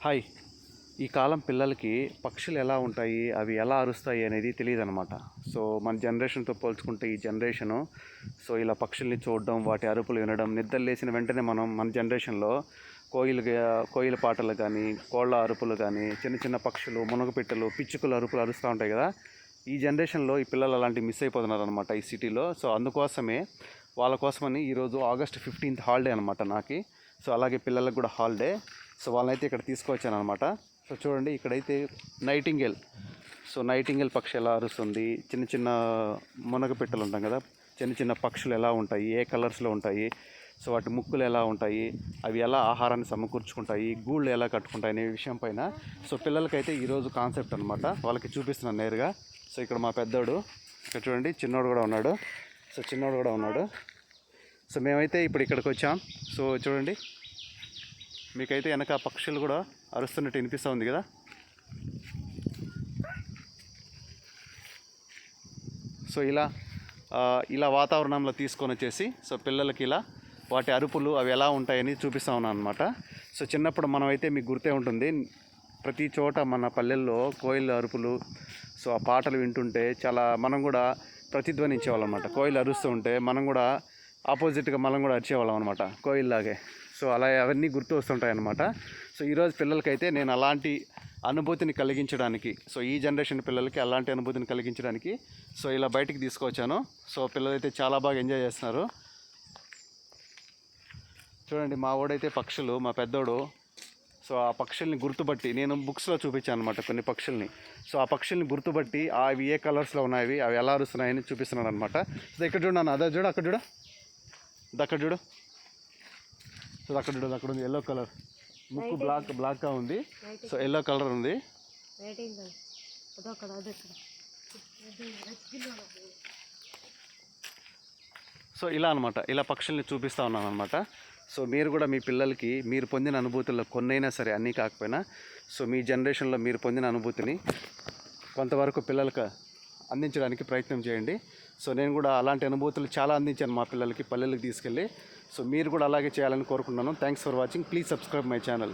Hi. ఈ కాలం పిల్లలకి పక్షులు ఎలా ఉంటాయి, అవి ఎలా అరుస్తాయి అనేది తెలియదన్నమాట. సో మన జనరేషన్తో పోల్చుకుంటే ఈ జనరేషను ఇలా పక్షుల్ని చూడడం, వాటి అరుపులు వినడం, నిద్ర లేచిన వెంటనే మన జనరేషన్లో కోయిల పాటలు కానీ, కోళ్ళ అరుపులు కానీ, చిన్న చిన్న పక్షులు, మునగపిట్టలు, పిచ్చుకలు అరుపులు అరుస్తూ ఉంటాయి కదా. ఈ జనరేషన్లో ఈ పిల్లలు అలాంటివి మిస్ అయిపోతున్నారు అనమాట ఈ సిటీలో. సో అందుకోసమే వాళ్ళ కోసమని ఈరోజు August 15th హాలిడే అనమాట నాకు. సో అలాగే పిల్లలకు కూడా హాలిడే. సో వాళ్ళనైతే ఇక్కడ తీసుకొచ్చాను అనమాట. సో చూడండి, ఇక్కడైతే నైటింగేల్ పక్షి ఎలా అరుస్తుంది, చిన్న చిన్న మునగపిట్టలు ఉంటాం కదా, చిన్న చిన్న పక్షులు ఎలా ఉంటాయి, ఏ కలర్స్లో ఉంటాయి, సో వాటి ముక్కులు ఎలా ఉంటాయి, అవి ఎలా ఆహారాన్ని సమకూర్చుకుంటాయి, గూళ్ళు ఎలా కట్టుకుంటాయి అనే విషయం పైన సో పిల్లలకైతే ఈరోజు కాన్సెప్ట్ అనమాట. వాళ్ళకి చూపిస్తున్నాను నేరుగా. సో ఇక్కడ మా పెద్దోడు, ఇక్కడ చూడండి చిన్నోడు కూడా ఉన్నాడు. సో మేమైతే ఇప్పుడు ఇక్కడికి వచ్చాం. సో చూడండి, మీకైతే వెనక పక్షులు కూడా అరుస్తున్నట్టు వినిపిస్తూ ఉంది కదా. సో ఇలా వాతావరణంలో తీసుకొని వచ్చేసి సో పిల్లలకి ఇలా వాటి అరుపులు అవి ఎలా ఉంటాయని చూపిస్తూ ఉన్నాను అనమాట. సో చిన్నప్పుడు మనమైతే మీకు గుర్తే ఉంటుంది, ప్రతి చోట మన పల్లెల్లో కోయిల అరుపులు, సో ఆ పాటలు వింటుంటే మనం కూడా ప్రతిధ్వనించేవాళ్ళం అనమాట. కోయిలు అరుస్తూ ఉంటే మనం కూడా ఆపోజిట్గా మనం కూడా అరిచేవాళ్ళం అనమాట కోయిల్లాగే. సో అలా అవన్నీ గుర్తు వస్తుంటాయి అన్నమాట. సో ఈరోజు పిల్లలకైతే నేను అలాంటి అనుభూతిని కలిగించడానికి, సో ఈ జనరేషన్ పిల్లలకి అలాంటి అనుభూతిని కలిగించడానికి సో ఇలా బయటికి తీసుకొచ్చాను. సో పిల్లలైతే చాలా బాగా ఎంజాయ్ చేస్తున్నారు. చూడండి, మా వాడైతే మా పెద్దోడు సో ఆ పక్షుల్ని గుర్తుపట్టి, నేను బుక్స్లో చూపించాను అనమాట కొన్ని పక్షుల్ని. సో ఆ పక్షుల్ని గుర్తుపట్టి అవి ఏ కలర్స్లో ఉన్నాయి, అవి ఎలా అరుస్తున్నాయని చూపిస్తున్నాను అనమాట. సో ఇక్కడ చూడు నాన్న, అదే చూడు, అక్కడ చూడు, అక్కడ చూడు. సో అక్కడ చూడు, అక్కడ ఉంది ఎల్లో కలర్, ముక్కు బ్లాక్గా ఉంది. సో ఎల్లో కలర్ ఉంది. సో ఇలా అనమాట, ఇలా పక్షుల్ని చూపిస్తూ ఉన్నాను అనమాట. సో మీరు కూడా మీ పిల్లలకి మీరు పొందిన అనుభూతుల్లో కొన్నైనా సరే, అన్నీ కాకపోయినా, సో మీ జనరేషన్లో మీరు పొందిన అనుభూతిని కొంతవరకు పిల్లలకు అందించడానికి ప్రయత్నం చేయండి. సో నేను కూడా అలాంటి అనుభూతులు చాలా అందించాను మా పిల్లలకి పల్లెలకు తీసుకెళ్ళి. సో మీరు కూడా అలాగే చేయాలని కోరుకుంటున్నాను. Thanks for watching. Please subscribe my channel.